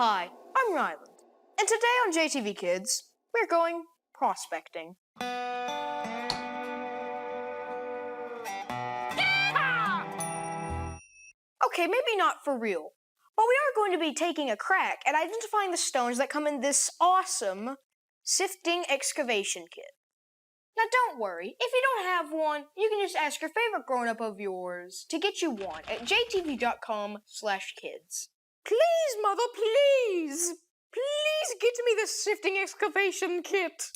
Hi, I'm Ryland, and today on JTV Kids, we're going prospecting. Okay, maybe not for real, but we are going to be taking a crack at identifying the stones that come in this awesome Sifting Excavation Kit. Now don't worry, if you don't have one, you can just ask your favorite grown-up of yours to get you one at jtv.com/kids. Please, Mother, please! Please get me the Sifting Excavation Kit!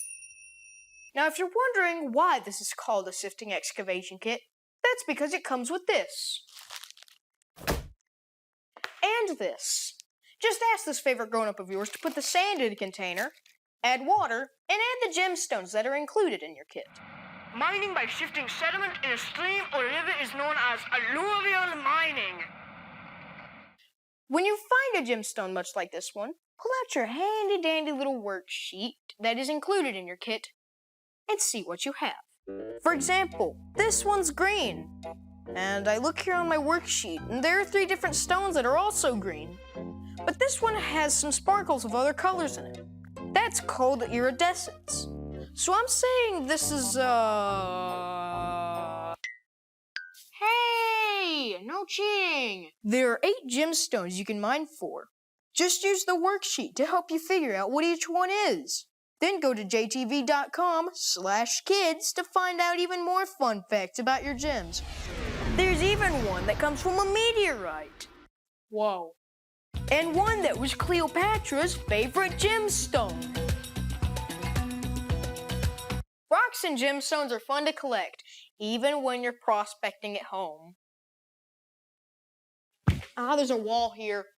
Now if you're wondering why this is called a Sifting Excavation Kit, that's because it comes with this. And this. Just ask this favorite grown-up of yours to put the sand in a container, add water, and add the gemstones that are included in your kit. Mining by shifting sediment in a stream or river is known as alluvial mining. When you find a gemstone much like this one, pull out your handy-dandy little worksheet that is included in your kit and see what you have. For example, this one's green. And I look here on my worksheet, and there are 3 different stones that are also green. But this one has some sparkles of other colors in it. That's called iridescence. So I'm saying this is, Hey! No cheating! There are 8 gemstones you can mine for. Just use the worksheet to help you figure out what each one is. Then go to jtv.com/kids to find out even more fun facts about your gems. There's even one that comes from a meteorite. Whoa. And one that was Cleopatra's favorite gemstone. Rocks and gemstones are fun to collect, even when you're prospecting at home. There's a wall here.